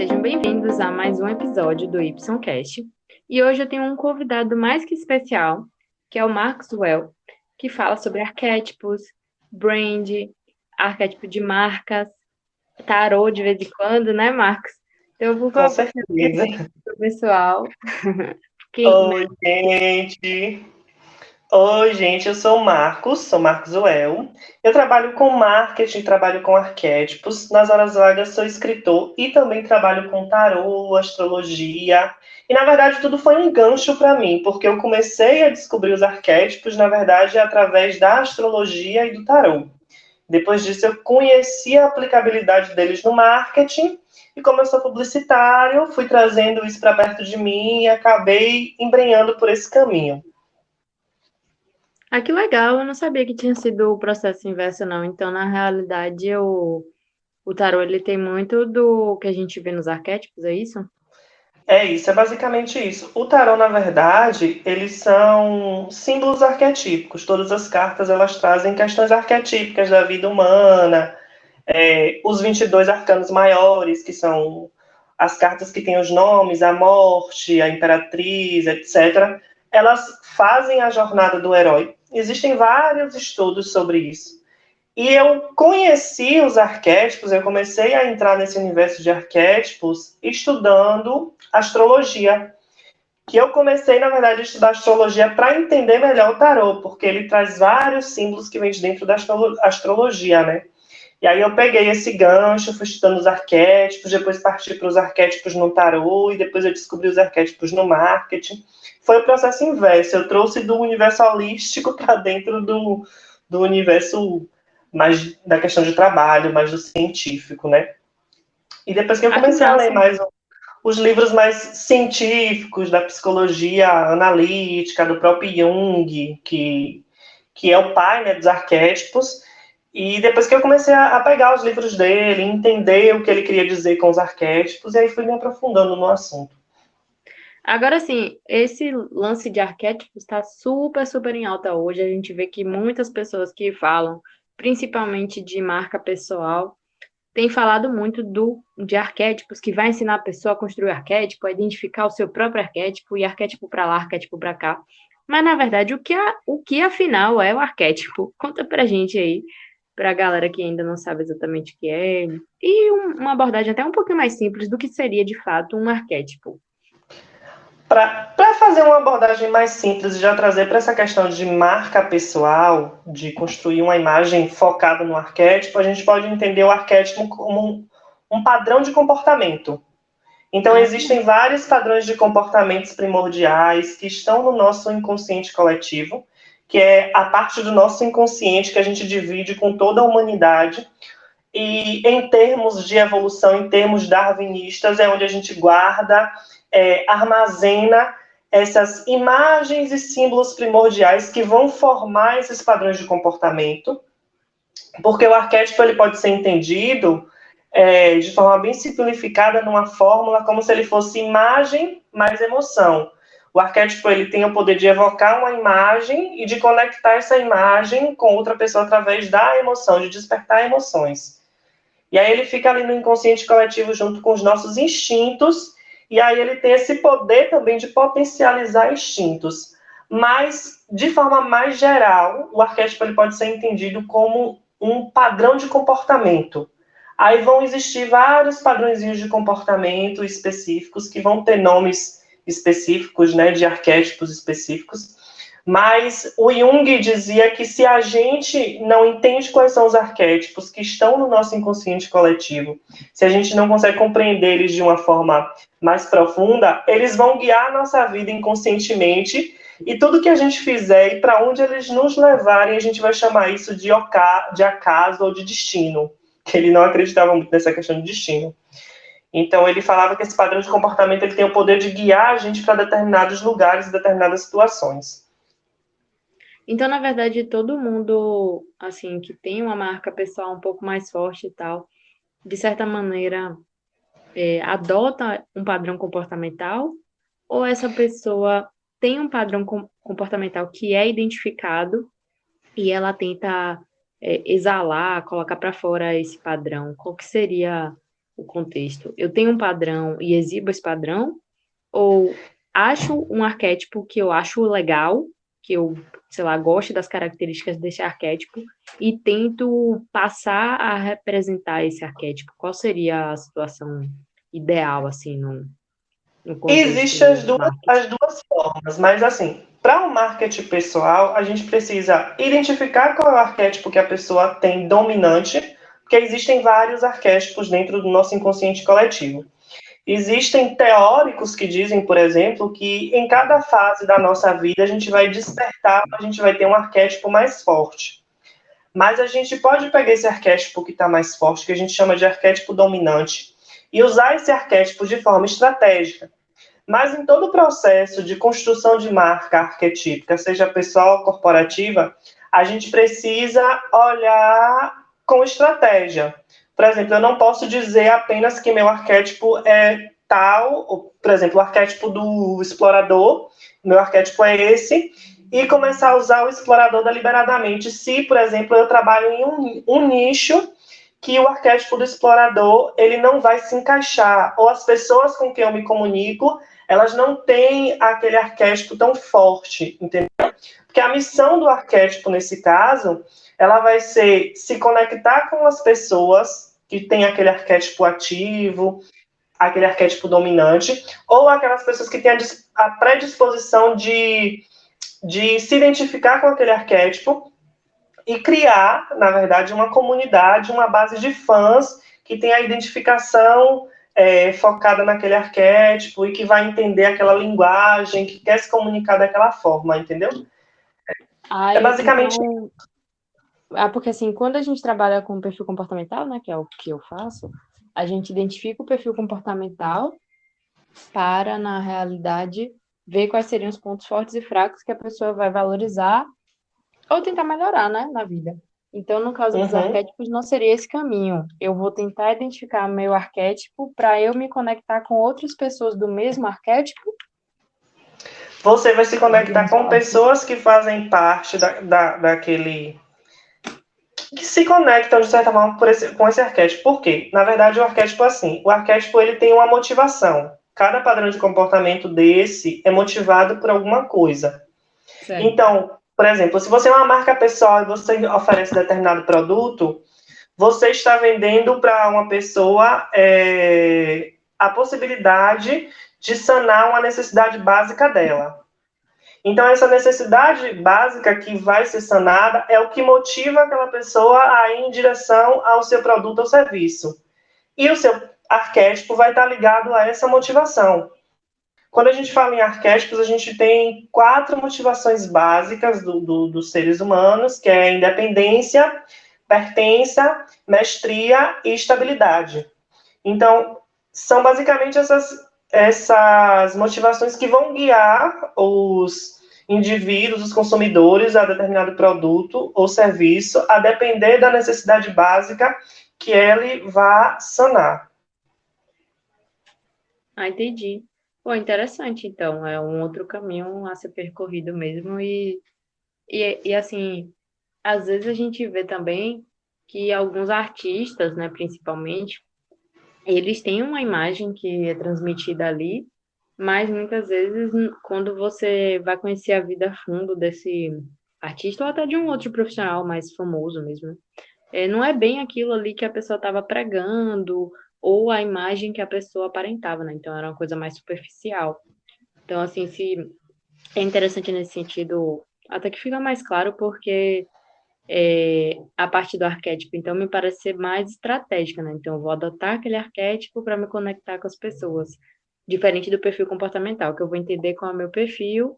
sejam bem-vindos a mais um episódio do YCast. E hoje eu tenho um convidado mais que especial, que é o Marcos Well, que fala sobre arquétipos, brand, arquétipo de marcas, tarô de vez em quando, né, Marcos? Então, por Com favor, se certeza. apresente para o pessoal. Oi, gente. Oi, gente. Eu sou Marcos Uel. Eu trabalho com marketing, trabalho com arquétipos. Nas horas vagas sou escritor e também trabalho com tarô, astrologia. E na verdade tudo foi um gancho para mim, porque eu comecei a descobrir os arquétipos, na verdade, através da astrologia e do tarô. Depois disso, eu conheci a aplicabilidade deles no marketing e, como eu sou publicitário, fui trazendo isso para perto de mim e acabei embrenhando por esse caminho. Ah, que legal, eu não sabia que tinha sido o processo inverso, não. Então, na realidade, o tarô ele tem muito do que a gente vê nos arquétipos, é isso? É isso, é basicamente isso. O tarô, na verdade, eles são símbolos arquetípicos. Todas as cartas elas trazem questões arquetípicas da vida humana, os 22 arcanos maiores, que são as cartas que têm os nomes, a morte, a imperatriz, etc., elas fazem a jornada do herói. Existem vários estudos sobre isso. E eu conheci os arquétipos, eu comecei a entrar nesse universo de arquétipos estudando astrologia. Que eu comecei, na verdade, a estudar astrologia para entender melhor o tarô, porque ele traz vários símbolos que vêm de dentro da astrologia, né? E aí eu peguei esse gancho, fui estudando os arquétipos, depois parti para os arquétipos no tarô, e depois eu descobri os arquétipos no marketing. Foi o processo inverso, eu trouxe do universo holístico para dentro do universo mais da questão de trabalho, mais do científico, né? E depois que eu Ah, que comecei a ler massa! mais os livros mais científicos, da psicologia analítica, do próprio Jung, que é o pai, né, dos arquétipos. E depois que eu comecei a pegar os livros dele, entender o que ele queria dizer com os arquétipos, e aí fui me aprofundando no assunto. Agora sim, esse lance de arquétipos está super, super em alta hoje. A gente vê que muitas pessoas que falam, principalmente de marca pessoal, têm falado muito de arquétipos, que vai ensinar a pessoa a construir arquétipo, a identificar o seu próprio arquétipo, e arquétipo para lá, arquétipo para cá. Mas, na verdade, o que afinal é o arquétipo? Conta pra gente aí, pra galera que ainda não sabe exatamente o que é, e uma abordagem até um pouquinho mais simples do que seria, de fato, um arquétipo. Para fazer uma abordagem mais simples e já trazer para essa questão de marca pessoal, de construir uma imagem focada no arquétipo, a gente pode entender o arquétipo como um padrão de comportamento. Então, Ah, existem vários padrões de comportamentos primordiais que estão no nosso inconsciente coletivo, que é a parte do nosso inconsciente que a gente divide com toda a humanidade. E em termos de evolução, em termos darwinistas, é onde a gente guarda, armazena essas imagens e símbolos primordiais que vão formar esses padrões de comportamento, porque o arquétipo ele pode ser entendido de forma bem simplificada numa fórmula, como se ele fosse imagem mais emoção. O arquétipo ele tem o poder de evocar uma imagem e de conectar essa imagem com outra pessoa através da emoção, de despertar emoções. E aí ele fica ali no inconsciente coletivo junto com os nossos instintos, e aí ele tem esse poder também de potencializar instintos. Mas, de forma mais geral, o arquétipo ele pode ser entendido como um padrão de comportamento. Aí vão existir vários padrõezinhos de comportamento específicos que vão ter nomes específicos, né, de arquétipos específicos. Mas o Jung dizia que se a gente não entende quais são os arquétipos que estão no nosso inconsciente coletivo, se a gente não consegue compreender eles de uma forma mais profunda, eles vão guiar a nossa vida inconscientemente e tudo que a gente fizer e para onde eles nos levarem, a gente vai chamar isso de acaso ou de destino. Que ele não acreditava muito nessa questão de destino. Então ele falava que esse padrão de comportamento ele tem o poder de guiar a gente para determinados lugares e determinadas situações. então, na verdade, todo mundo, assim, que tem uma marca pessoal um pouco mais forte e tal, de certa maneira, adota um padrão comportamental, ou essa pessoa tem um padrão comportamental que é identificado e ela tenta exalar, colocar para fora esse padrão? Qual que seria o contexto? Eu tenho um padrão e exibo esse padrão? Ou acho um arquétipo que eu acho legal, que eu, sei lá, gosto das características desse arquétipo e tento passar a representar esse arquétipo? Qual seria a situação ideal, assim, no contexto Existem do marketing? as duas formas, mas assim, para o marketing pessoal, a gente precisa identificar qual é o arquétipo que a pessoa tem dominante, porque existem vários arquétipos dentro do nosso inconsciente coletivo. Existem teóricos que dizem, por exemplo, que em cada fase da nossa vida a gente vai despertar, a gente vai ter um arquétipo mais forte. Mas a gente pode pegar esse arquétipo que está mais forte, que a gente chama de arquétipo dominante, e usar esse arquétipo de forma estratégica. Mas em todo o processo de construção de marca arquetípica, seja pessoal ou corporativa, a gente precisa olhar com estratégia. Por exemplo, eu não posso dizer apenas que meu arquétipo é tal, por exemplo, o arquétipo do explorador, meu arquétipo é esse, e começar a usar o explorador deliberadamente. Se, por exemplo, eu trabalho em um nicho que o arquétipo do explorador ele não vai se encaixar, ou as pessoas com quem eu me comunico, elas não têm aquele arquétipo tão forte, entendeu? Porque a missão do arquétipo, nesse caso, ela vai ser se conectar com as pessoas que têm aquele arquétipo ativo, aquele arquétipo dominante, ou aquelas pessoas que têm a predisposição de se identificar com aquele arquétipo e criar, na verdade, uma comunidade, uma base de fãs que tem a identificação focada naquele arquétipo e que vai entender aquela linguagem, que quer se comunicar daquela forma, entendeu? É basicamente. Então, porque assim, quando a gente trabalha com perfil comportamental, né, que é o que eu faço, a gente identifica o perfil comportamental para, na realidade, ver quais seriam os pontos fortes e fracos que a pessoa vai valorizar ou tentar melhorar, né, na vida. Então, no caso dos Uhum. arquétipos, não seria esse caminho. Eu vou tentar identificar meu arquétipo para eu me conectar com outras pessoas do mesmo arquétipo. Você vai se conectar Podemos com falar assim? pessoas que fazem parte daquele. Que se conectam, de certa forma, com esse arquétipo. Por quê? Na verdade, o arquétipo é assim. O arquétipo ele tem uma motivação. Cada padrão de comportamento desse é motivado por alguma coisa. Certo. Então, por exemplo, se você é uma marca pessoal e você oferece determinado produto, você está vendendo para uma pessoa a possibilidade de sanar uma necessidade básica dela. Então, essa necessidade básica que vai ser sanada é o que motiva aquela pessoa a ir em direção ao seu produto ou serviço. E o seu arquétipo vai estar ligado a essa motivação. Quando a gente fala em arquétipos, a gente tem 4 motivações básicas dos seres humanos, que é independência, pertença, mestria e estabilidade. Então, são basicamente essas motivações que vão guiar os indivíduos, os consumidores a determinado produto ou serviço, a depender da necessidade básica que ele vá sanar. Ah, entendi. Pô, interessante, então. É um outro caminho a ser percorrido mesmo. E assim, às vezes a gente vê também que alguns artistas, né, principalmente, eles têm uma imagem que é transmitida ali, mas muitas vezes, quando você vai conhecer a vida a fundo desse artista, ou até de um outro profissional mais famoso mesmo, né, não é bem aquilo ali que a pessoa estava pregando, ou a imagem que a pessoa aparentava, né? Então era uma coisa mais superficial. Então, assim, se é interessante nesse sentido, até que fica mais claro, porque a parte do arquétipo, então, me parece ser mais estratégica, né? Então, eu vou adotar aquele arquétipo para me conectar com as pessoas. Diferente do perfil comportamental, que eu vou entender qual é o meu perfil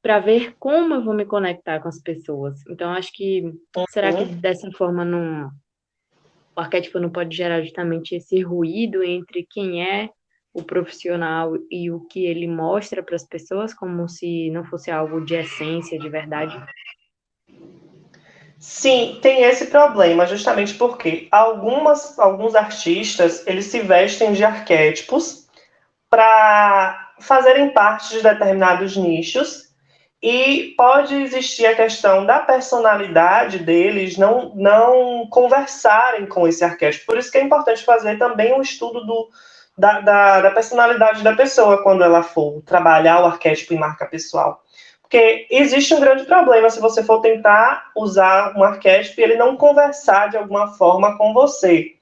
para ver como eu vou me conectar com as pessoas. Então, acho que, será que Uhum. dessa forma o arquétipo não pode gerar justamente esse ruído entre quem é o profissional e o que ele mostra para as pessoas, como se não fosse algo de essência, de verdade? Sim, tem esse problema, justamente porque alguns artistas, eles se vestem de arquétipos para fazerem parte de determinados nichos E pode existir a questão da personalidade deles não conversarem com esse arquétipo. Por isso que é importante fazer também um estudo da personalidade da pessoa quando ela for trabalhar o arquétipo em marca pessoal. Porque existe um grande problema se você for tentar usar um arquétipo e ele não conversar de alguma forma com você.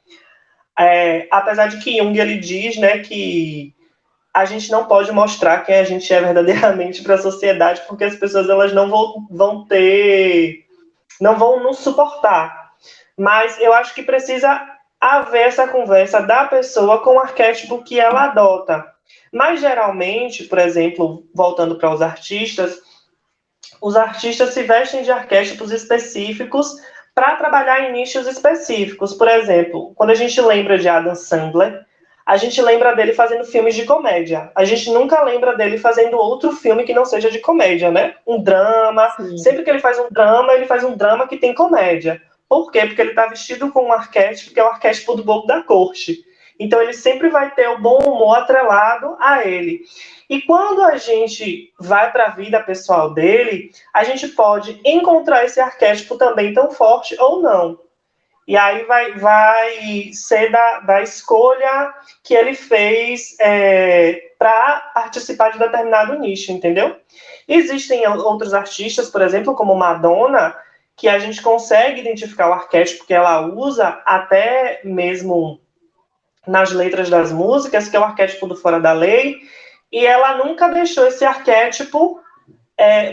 Apesar de que Jung ele diz, né, que a gente não pode mostrar quem a gente é verdadeiramente para a sociedade, porque as pessoas elas não não vão nos suportar. Mas eu acho que precisa haver essa conversa da pessoa com o arquétipo que ela adota. Mas geralmente, por exemplo, voltando para os artistas se vestem de arquétipos específicos para trabalhar em nichos específicos. Por exemplo, quando a gente lembra de Adam Sandler, a gente lembra dele fazendo filmes de comédia. A gente nunca lembra dele fazendo outro filme que não seja de comédia, né? Um drama. Sim, Sempre que ele faz um drama que tem comédia. Por quê? Porque ele está vestido com um arquétipo que é o arquétipo do bobo da corte. Então ele sempre vai ter o bom humor atrelado a ele. E quando a gente vai para a vida pessoal dele, a gente pode encontrar esse arquétipo também tão forte ou não. E aí vai ser da escolha que ele fez para participar de determinado nicho, entendeu? Existem outros artistas, por exemplo, como Madonna, que a gente consegue identificar o arquétipo que ela usa até mesmo nas letras das músicas, que é o arquétipo do fora da lei, e ela nunca deixou esse arquétipo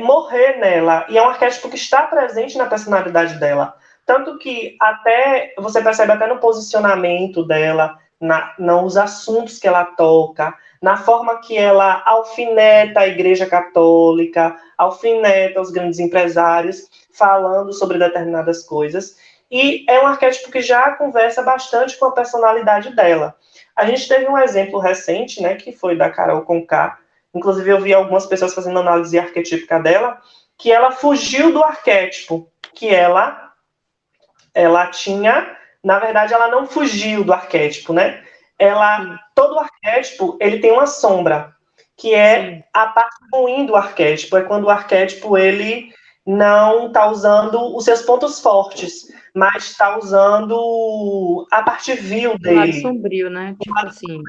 morrer nela. E é um arquétipo que está presente na personalidade dela. Tanto que até você percebe até no posicionamento dela, nos assuntos que ela toca, na forma que ela alfineta a Igreja Católica, alfineta os grandes empresários, falando sobre determinadas coisas. E é um arquétipo que já conversa bastante com a personalidade dela. A gente teve um exemplo recente, né, que foi da Carol Conká. Inclusive, eu vi algumas pessoas fazendo análise arquetípica dela, que ela fugiu do arquétipo que ela tinha. Na verdade, ela não fugiu do arquétipo, né? sim, Todo arquétipo, ele tem uma sombra, que sim. é a parte ruim do arquétipo. É quando o arquétipo, ele não está usando os seus pontos fortes, mas está usando a parte vil O lado dele. sombrio, né? Tipo assim,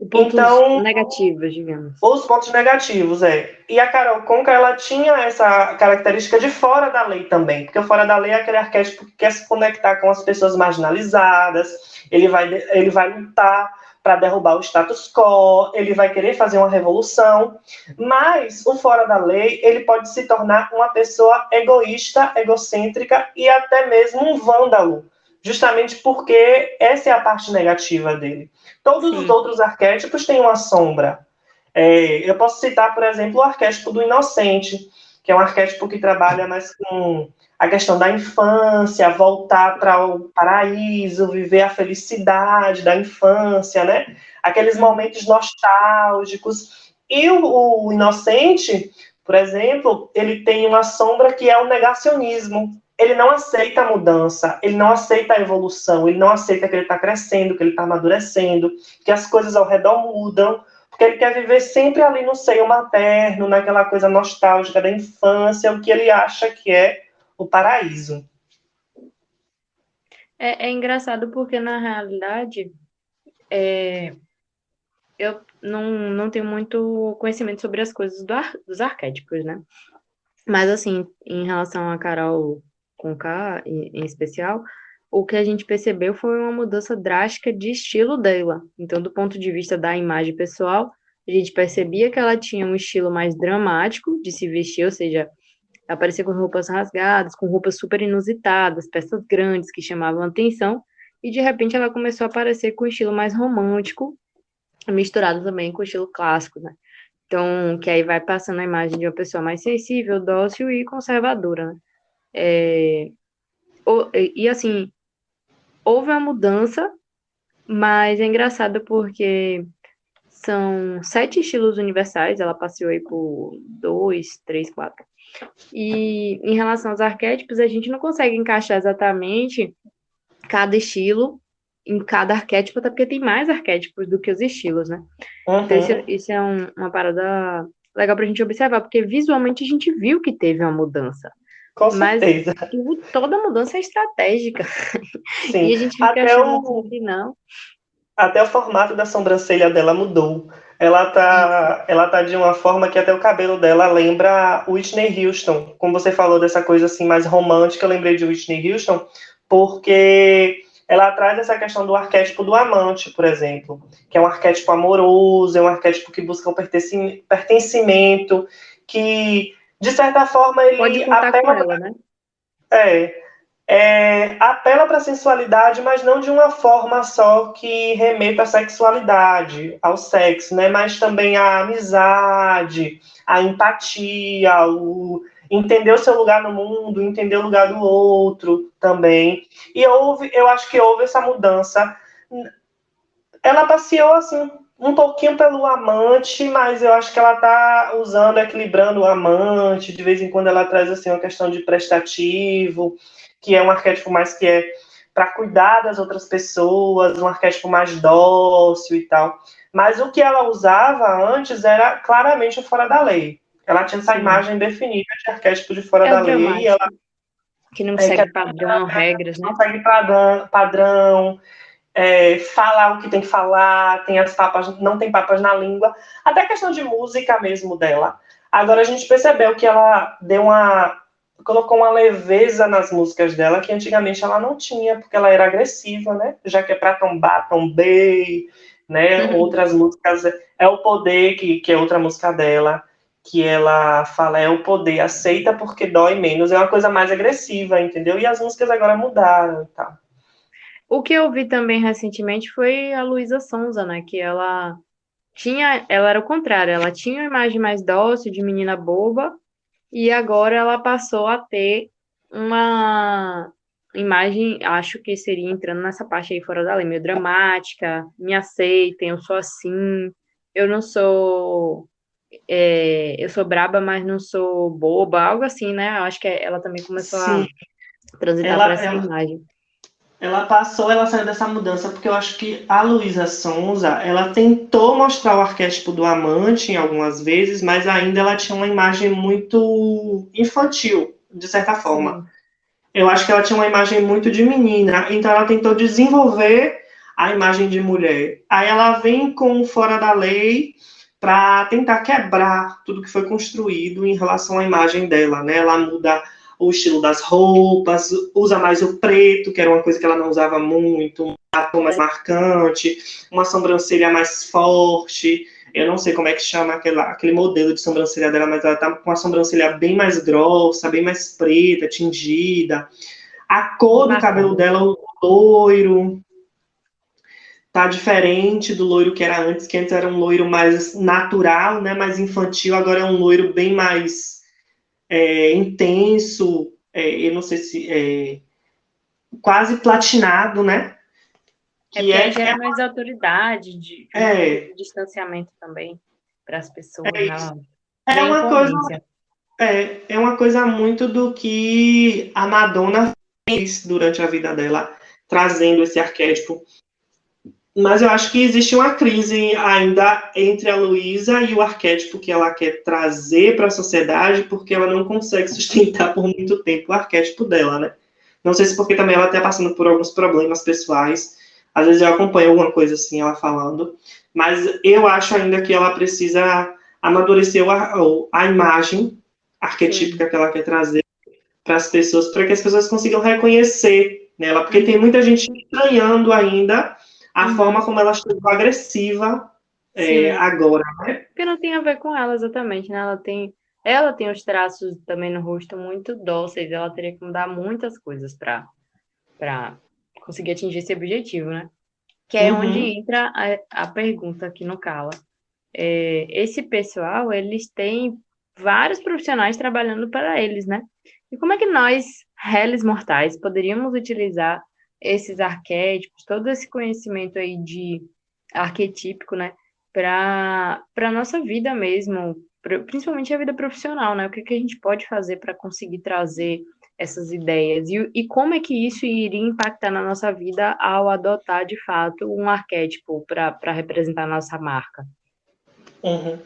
pontos Então, negativos, digamos. os pontos negativos, é. E a Carol Conká, ela tinha essa característica de fora da lei também, porque o fora da lei é aquele arquétipo que quer se conectar com as pessoas marginalizadas, ele vai lutar para derrubar o status quo, ele vai querer fazer uma revolução, mas o fora da lei, ele pode se tornar uma pessoa egoísta, egocêntrica e até mesmo um vândalo, justamente porque essa é a parte negativa dele. Todos os Sim, outros arquétipos têm uma sombra. Eu posso citar, por exemplo, o arquétipo do inocente, que é um arquétipo que trabalha mais com a questão da infância, voltar para o paraíso, viver a felicidade da infância, né? Aqueles momentos nostálgicos. E o inocente, por exemplo, ele tem uma sombra que é o negacionismo. Ele não aceita a mudança, ele não aceita a evolução, ele não aceita que ele está crescendo, que ele está amadurecendo, que as coisas ao redor mudam, porque ele quer viver sempre ali no seio materno, naquela coisa nostálgica da infância, o que ele acha que é o paraíso. é engraçado porque, na realidade, eu não tenho muito conhecimento sobre as coisas dos arquétipos, né? Mas, assim, em relação a Carol com K, em especial, o que a gente percebeu foi uma mudança drástica de estilo dela. Então, do ponto de vista da imagem pessoal, a gente percebia que ela tinha um estilo mais dramático de se vestir, ou seja, aparecia com roupas rasgadas, com roupas super inusitadas, peças grandes que chamavam atenção, e de repente ela começou a aparecer com um estilo mais romântico, misturado também com o estilo clássico, né? Então, que aí vai passando a imagem de uma pessoa mais sensível, dócil e conservadora, né? É, e assim, houve uma mudança, mas é engraçado porque são 7 estilos universais, ela passeou aí por 2, 3, 4. E em relação aos arquétipos, a gente não consegue encaixar exatamente cada estilo em cada arquétipo, até porque tem mais arquétipos do que os estilos, né? Então, Uhum. isso é uma parada legal pra gente observar, porque visualmente a gente viu que teve uma mudança. Com Mas certeza. toda mudança é estratégica. Sim. E a gente fica achando assim que não. Até o formato da sobrancelha dela mudou. Isso. Ela tá de uma forma que até o cabelo dela lembra Whitney Houston. Como você falou dessa coisa assim mais romântica, eu lembrei de Whitney Houston, porque ela traz essa questão do arquétipo do amante, por exemplo, que é um arquétipo amoroso, é um arquétipo que busca o pertencimento, que de certa forma Pode ele contar com apela, ela, né? é, apela para a sensualidade, mas não de uma forma só que remeta à sexualidade, ao sexo, né? Mas também à amizade, à empatia, o entender o seu lugar no mundo, entender o lugar do outro também. E eu acho que houve essa mudança. Ela passeou assim um pouquinho pelo amante, mas eu acho que ela tá usando, equilibrando o amante. De vez em quando ela traz assim uma questão de prestativo, que é um arquétipo mais que é para cuidar das outras pessoas, um arquétipo mais dócil e tal. Mas o que ela usava antes era claramente o fora da lei. Ela tinha essa Sim. imagem definida de arquétipo de fora É o da lei, e ela dramático, que não que segue padrão, regras, né? não segue padrão, fala o que tem que falar, tem as papas, não tem papas na língua, até a questão de música mesmo dela. Agora a gente percebeu que ela colocou uma leveza nas músicas dela que antigamente ela não tinha, porque ela era agressiva, né? Já que é pra tombar, tombei, né? Outras músicas, é o poder, que é outra música dela, que ela fala é o poder, aceita porque dói menos, é uma coisa mais agressiva, entendeu? E as músicas agora mudaram e tal. O que eu vi também recentemente foi a Luísa Sonza, né? Que ela era o contrário, ela tinha uma imagem mais dócil de menina boba e agora ela passou a ter uma imagem, acho que seria entrando nessa parte aí fora da lei, meio dramática, me aceitem, eu sou assim, eu não sou, eu sou braba, mas não sou boba, algo assim, né? Eu acho que ela também começou a Sim, transitar para ela, essa ela, imagem. ela saiu dessa mudança, porque eu acho que a Luísa Sonza, ela tentou mostrar o arquétipo do amante em algumas vezes, mas ainda ela tinha uma imagem muito infantil, de certa forma. Sim. Eu acho que ela tinha uma imagem muito de menina, então ela tentou desenvolver a imagem de mulher. Aí ela vem com Fora da Lei para tentar quebrar tudo que foi construído em relação à imagem dela, né? Ela muda o estilo das roupas, usa mais o preto, que era uma coisa que ela não usava muito, um batom mais marcante, uma sobrancelha mais forte. Eu não sei como é que chama aquele modelo de sobrancelha dela, mas ela tá com uma sobrancelha bem mais grossa, bem mais preta, tingida. A cor do cabelo Marcada. dela, o loiro, tá diferente do loiro que era antes, que antes era um loiro mais natural, né, mais infantil, agora é um loiro bem mais intenso, eu não sei se quase platinado, né? É Que porque aí gera mais autoridade, de um é, certo distanciamento também para as pessoas, né? Ela é ganha uma coisa imponência. é uma coisa muito do que a Madonna fez durante a vida dela, trazendo esse arquétipo. Mas eu acho que existe uma crise ainda entre a Luísa e o arquétipo que ela quer trazer para a sociedade, porque ela não consegue sustentar por muito tempo o arquétipo dela, né? Não sei se porque também ela está passando por alguns problemas pessoais. Às vezes eu acompanho alguma coisa assim, ela falando. Mas eu acho ainda que ela precisa amadurecer a imagem arquetípica Sim. que ela quer trazer para as pessoas, para que as pessoas consigam reconhecer nela, porque tem Uhum. muita gente estranhando ainda a forma Uhum. como ela chegou agressiva Sim. agora. Porque não tem a ver com ela exatamente, né? Ela tem os traços também no rosto muito dóceis. Ela teria que mudar muitas coisas para conseguir atingir esse objetivo, né? Que é onde Uhum. entra a pergunta aqui no Cala. Esse pessoal, eles têm vários profissionais trabalhando para eles, né? E como é que nós, réis mortais, poderíamos utilizar esses arquétipos, todo esse conhecimento aí de arquetípico, né, para nossa vida mesmo, principalmente a vida profissional, né? O que que a gente pode fazer para conseguir trazer essas ideias e como é que isso iria impactar na nossa vida ao adotar de fato um arquétipo para representar a nossa marca? Uhum.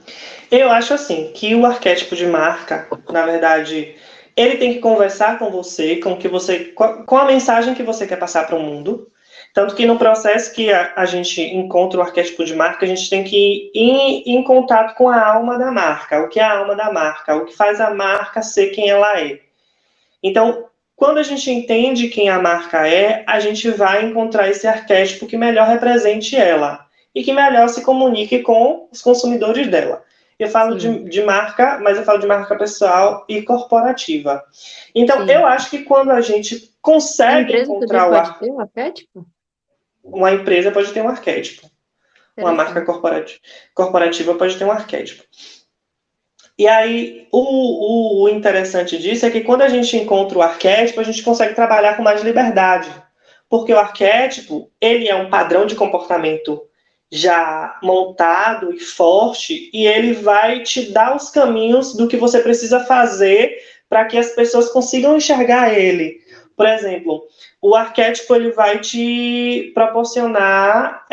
Eu acho assim que o arquétipo de marca, na verdade, ele tem que conversar com você, com a mensagem que você quer passar para o mundo. Tanto que no processo que a gente encontra o arquétipo de marca, a gente tem que ir em contato com a alma da marca. O que é a alma da marca? O que faz a marca ser quem ela é. Então, quando a gente entende quem a marca é, a gente vai encontrar esse arquétipo que melhor represente ela e que melhor se comunique com os consumidores dela. Eu falo Sim, de marca, mas eu falo de marca pessoal e corporativa. Então, eu sim. acho que quando a gente A consegue empresa também encontrar pode ter um arquétipo? uma empresa pode ter um arquétipo, uma marca Interessante. corporativa pode ter um arquétipo. E aí, o interessante disso é que quando a gente encontra o arquétipo, a gente consegue trabalhar com mais liberdade. Porque o arquétipo, ele é um padrão de comportamento já montado e forte, e ele vai te dar os caminhos do que você precisa fazer para que as pessoas consigam enxergar ele. Por exemplo, o arquétipo ele vai te proporcionar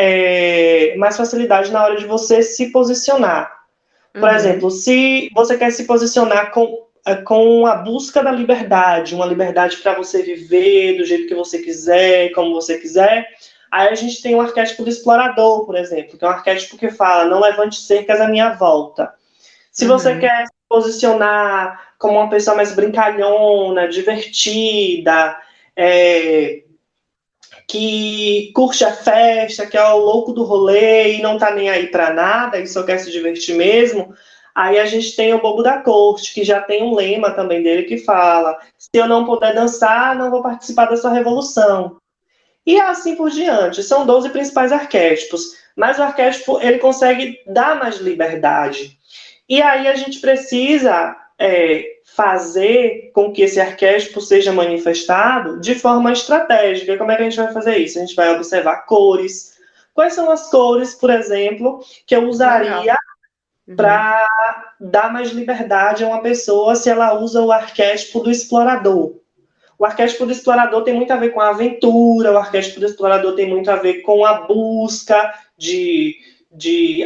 mais facilidade na hora de você se posicionar. Por Uhum. exemplo, se você quer se posicionar com a busca da liberdade, uma liberdade para você viver do jeito que você quiser, como você quiser, aí a gente tem o arquétipo do explorador, por exemplo, que é um arquétipo que fala: não levante cercas à minha volta. Se você Uhum. quer se posicionar como uma pessoa mais brincalhona, divertida, é, que curte a festa, que é o louco do rolê e não tá nem aí para nada e só quer se divertir mesmo, aí a gente tem o Bobo da Corte, que já tem um lema também dele que fala: se eu não puder dançar, não vou participar da sua revolução. E assim por diante. São 12 principais arquétipos, mas o arquétipo ele consegue dar mais liberdade. E aí a gente precisa fazer com que esse arquétipo seja manifestado de forma estratégica. Como é que a gente vai fazer isso? A gente vai observar cores. Quais são as cores, por exemplo, que eu Legal. usaria Uhum. para dar mais liberdade a uma pessoa se ela usa o arquétipo do explorador? O arquétipo do explorador tem muito a ver com a aventura, o arquétipo do explorador tem muito a ver com a busca de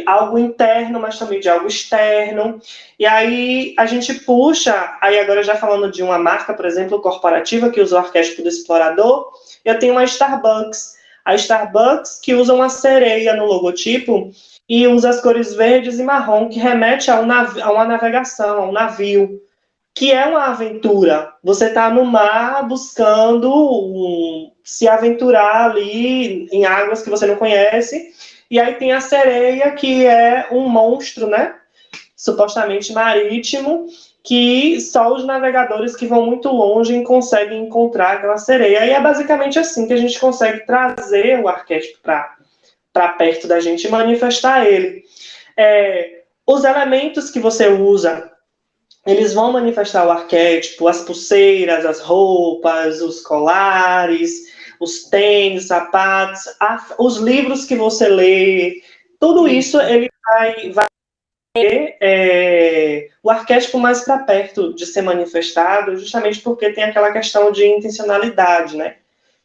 algo interno, mas também de algo externo. E aí a gente puxa, aí agora já falando de uma marca, por exemplo, corporativa, que usa o arquétipo do explorador, eu tenho uma Starbucks. A Starbucks que usa uma sereia no logotipo e usa as cores verdes e marrom, que remete a uma navegação, a um navio, que é uma aventura. Você está no mar buscando se aventurar ali em águas que você não conhece. E aí tem a sereia, que é um monstro, né? Supostamente marítimo, que só os navegadores que vão muito longe conseguem encontrar aquela sereia. E é basicamente assim que a gente consegue trazer o arquétipo para perto da gente e manifestar ele. Os elementos que você usa, eles vão manifestar o arquétipo: as pulseiras, as roupas, os colares, os tênis, sapatos, os livros que você lê, tudo isso Isso. ele vai ter o arquétipo mais para perto de ser manifestado, justamente porque tem aquela questão de intencionalidade, né?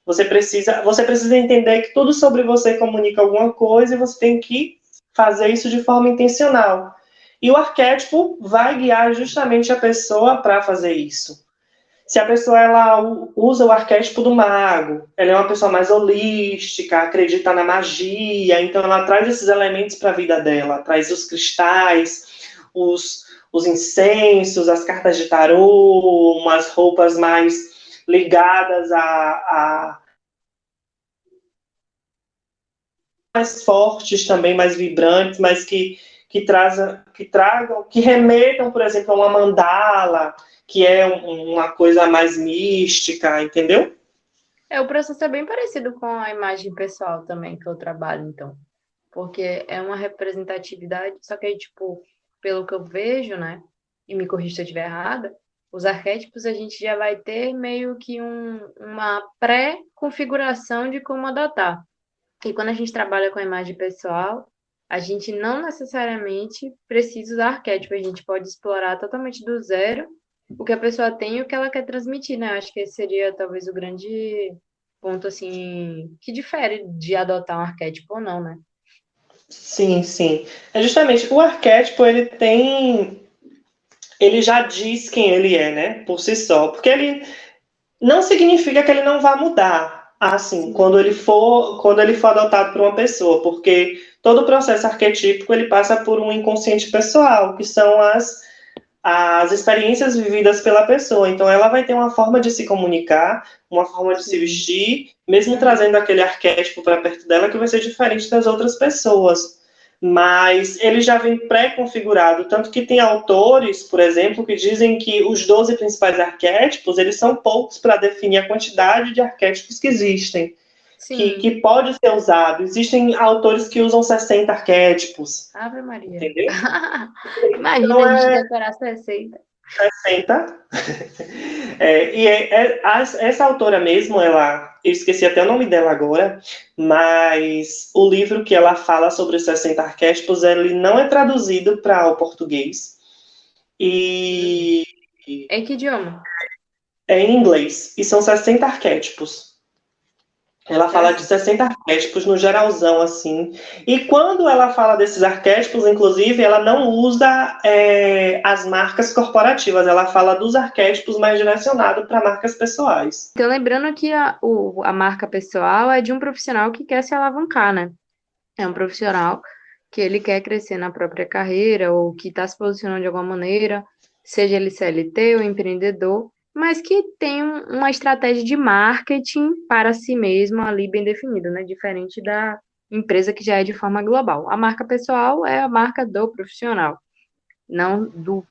Você precisa entender que tudo sobre você comunica alguma coisa e você tem que fazer isso de forma intencional. E o arquétipo vai guiar justamente a pessoa para fazer isso. Se a pessoa ela usa o arquétipo do mago, ela é uma pessoa mais holística, acredita na magia, então ela traz esses elementos para a vida dela, traz os cristais, os incensos, as cartas de tarô, umas roupas mais ligadas a mais fortes também, mais vibrantes, mas que remetam, por exemplo, a uma mandala, que é uma coisa mais mística, entendeu? É, o processo é bem parecido com a imagem pessoal também que eu trabalho, então. Porque é uma representatividade, só que aí, tipo, pelo que eu vejo, né? E me corrija se eu estiver errada, os arquétipos a gente já vai ter meio que uma pré-configuração de como adotar. E quando a gente trabalha com a imagem pessoal, a gente não necessariamente precisa usar arquétipo, a gente pode explorar totalmente do zero o que a pessoa tem e o que ela quer transmitir, né? Acho que esse seria talvez o grande ponto, assim, que difere de adotar um arquétipo ou não, né? Sim, sim. É justamente, o arquétipo, ele já diz quem ele é, né, por si só, porque ele não significa que ele não vá mudar, assim, Sim. quando ele for adotado por uma pessoa, porque todo o processo arquetípico, ele passa por um inconsciente pessoal, que são as experiências vividas pela pessoa. Então, ela vai ter uma forma de se comunicar, uma forma de se Sim. vestir, mesmo Uhum. trazendo aquele arquétipo para perto dela, que vai ser diferente das outras pessoas. Mas ele já vem pré-configurado, tanto que tem autores, por exemplo, que dizem que os 12 principais arquétipos, eles são poucos para definir a quantidade de arquétipos que existem, Sim. que pode ser usado. Existem autores que usam 60 arquétipos, Ave Maria. entendeu? Imagina Então a gente é decorar 60. 60. Essa autora mesmo, eu esqueci até o nome dela agora, mas o livro que ela fala sobre os 60 arquétipos, ele não é traduzido para o português e É que idioma? é em inglês, e são 60 arquétipos. Ela fala de Interessante. 60 arquétipos no geralzão, assim. E quando ela fala desses arquétipos, inclusive, ela não usa as marcas corporativas, ela fala dos arquétipos mais direcionado para marcas pessoais. Então, lembrando que a marca pessoal é de um profissional que quer se alavancar, né? É um profissional que ele quer crescer na própria carreira ou que está se posicionando de alguma maneira, seja ele CLT ou empreendedor, mas que tem uma estratégia de marketing para si mesmo ali bem definido, né? Diferente da empresa que já é de forma global. A marca pessoal é a marca do profissional, não do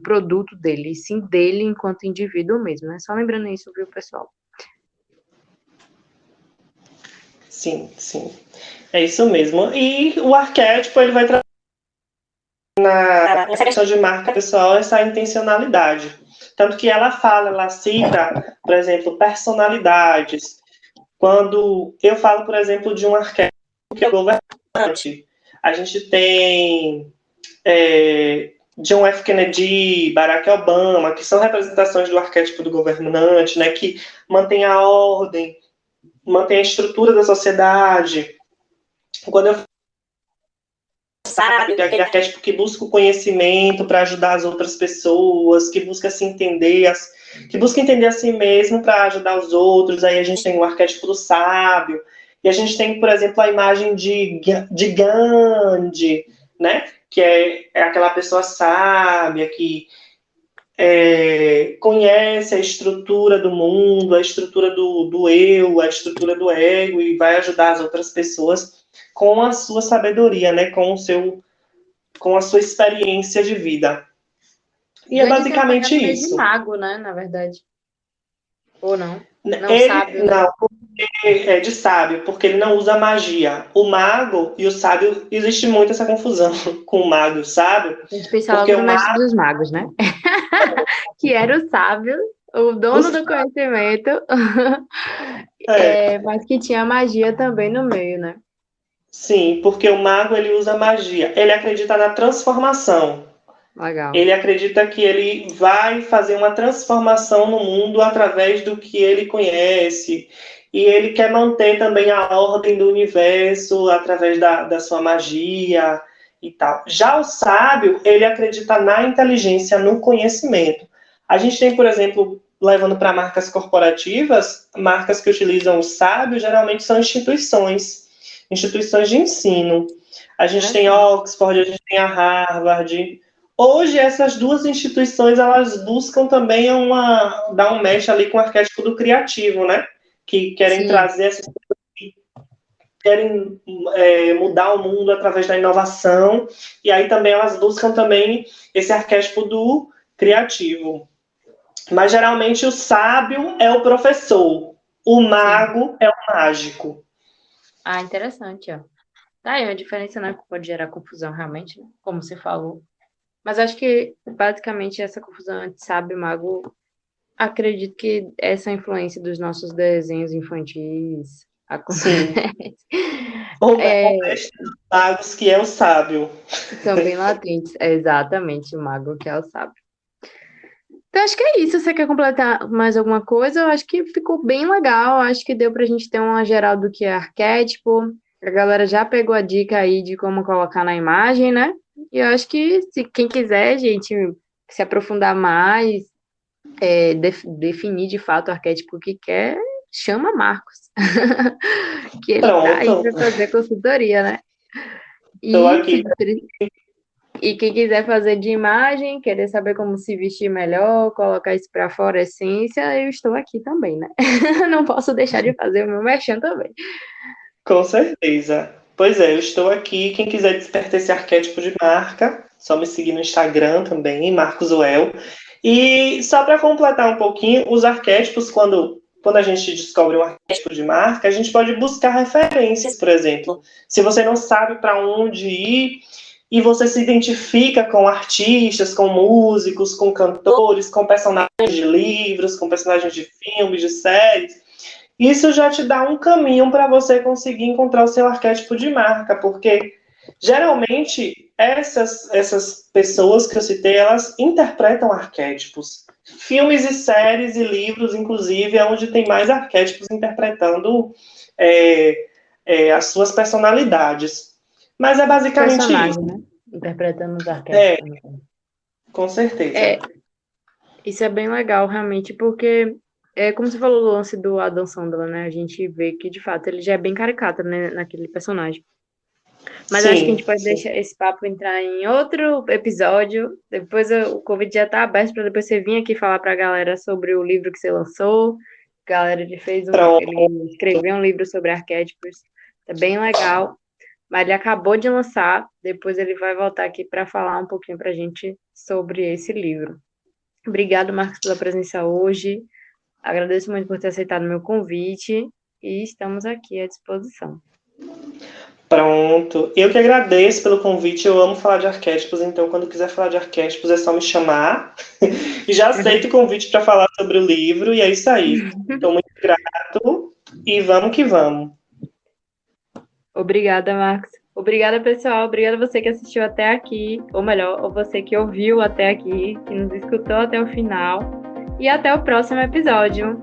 produto dele, e sim dele enquanto indivíduo mesmo, né? Só lembrando isso, viu, pessoal? Sim, sim. É isso mesmo. E o arquétipo, ele vai trazer nessa questão de marca pessoal essa intencionalidade. Tanto que ela fala, ela cita, por exemplo, personalidades. Quando eu falo, por exemplo, de um arquétipo que é governante, a gente tem John F. Kennedy, Barack Obama, que são representações do arquétipo do governante, né, que mantém a ordem, mantém a estrutura da sociedade. Quando eu sabe, aquele arquétipo que busca o conhecimento para ajudar as outras pessoas, que busca se entender, que busca entender a si mesmo para ajudar os outros. Aí a gente tem o arquétipo do sábio, e a gente tem, por exemplo, a imagem de Gandhi, né? Que é aquela pessoa sábia que conhece a estrutura do mundo, a estrutura do eu, a estrutura do ego, e vai ajudar as outras pessoas com a sua sabedoria, né? Com a sua experiência de vida. E é Gandhi tem uma basicamente pegada meio de isso. mago, né, na verdade. Ou não? Não, Ele sábio, né? não é de sábio, porque ele não usa magia. O mago e o sábio, existe muito essa confusão com o mago e o sábio, A gente pensa logo porque no o mestre mago dos magos, né? Que era o sábio, o dono do conhecimento, é, mas que tinha magia também no meio, né? sim, porque o mago ele usa magia. Ele acredita na transformação. Legal. Ele acredita que ele vai fazer uma transformação no mundo através do que ele conhece. E ele quer manter também a ordem do universo através da sua magia e tal. Já o sábio, ele acredita na inteligência, no conhecimento. A gente tem, por exemplo, levando para marcas corporativas, marcas que utilizam o sábio geralmente são instituições de ensino. A gente tem Interessante. Oxford, a gente tem a Harvard. Hoje, essas duas instituições, elas buscam também dar um match ali com o arquétipo do criativo, né? Que querem Sim, trazer, querem mudar o mundo através da inovação, e aí também elas buscam também esse arquétipo do criativo. Mas geralmente o sábio é o professor, o sim. mago é o mágico. Ah, interessante, ó. Tá aí uma diferença, né? Que pode gerar confusão, realmente, né? Como você falou. Mas acho que, basicamente, essa confusão entre sábio e mago, acredito que essa influência dos nossos desenhos infantis Sim. acontece. O É, mestre dos magos que é o sábio. são bem latentes. É exatamente o mago que é o sábio. Então, acho que é isso. Você quer completar mais alguma coisa? Eu acho que ficou bem legal. Acho que deu pra gente ter uma geral do que é arquétipo. A galera já pegou a dica aí de como colocar na imagem, né? E eu acho que se quem quiser, gente, se aprofundar mais, definir de fato o arquétipo que quer, chama Marcos, que ele tá aí Pronto, para fazer consultoria, né? estou E, aqui. e quem quiser fazer de imagem, querer saber como se vestir melhor, colocar isso para fora, a essência, eu estou aqui também, né? Não posso deixar de fazer o meu merchan também. Com certeza. Pois é, eu estou aqui. Quem quiser despertar esse arquétipo de marca, só me seguir no Instagram também, Marcos Well. E só para completar um pouquinho, os arquétipos, quando a gente descobre um arquétipo de marca, a gente pode buscar referências, por exemplo. Se você não sabe para onde ir e você se identifica com artistas, com músicos, com cantores, com personagens de livros, com personagens de filmes, de séries, isso já te dá um caminho para você conseguir encontrar o seu arquétipo de marca, porque geralmente essas pessoas que eu citei, elas interpretam arquétipos. Filmes e séries e livros, inclusive, é onde tem mais arquétipos interpretando é, as suas personalidades. Mas é basicamente isso. Personagem, né? Interpretando os É, arquétipos. com certeza. É, isso é bem legal, realmente, porque como você falou do lance do Adam Sandler, né? A gente vê que, de fato, ele já é bem caricato, né, naquele personagem. Mas acho que a Sim, gente pode sim. deixar esse papo entrar em outro episódio. Depois o convite já tá aberto para depois você vir aqui falar para a galera sobre o livro que você lançou. A galera Pronto. ele escreveu um livro sobre arquétipos. É bem legal. Mas ele acabou de lançar. Depois ele vai voltar aqui para falar um pouquinho para a gente sobre esse livro. Obrigado, Marcos, pela presença hoje. Agradeço muito por ter aceitado o meu convite e estamos aqui à disposição. Pronto. Eu que agradeço pelo convite. Eu amo falar de arquétipos, então quando quiser falar de arquétipos é só me chamar. E já aceito o convite para falar sobre o livro, e é isso aí. Estou muito grato e vamos que vamos. Obrigada, Marcos. Obrigada, pessoal. Obrigada a você que assistiu até aqui, ou melhor, ou você que ouviu até aqui, que nos escutou até o final. E até o próximo episódio.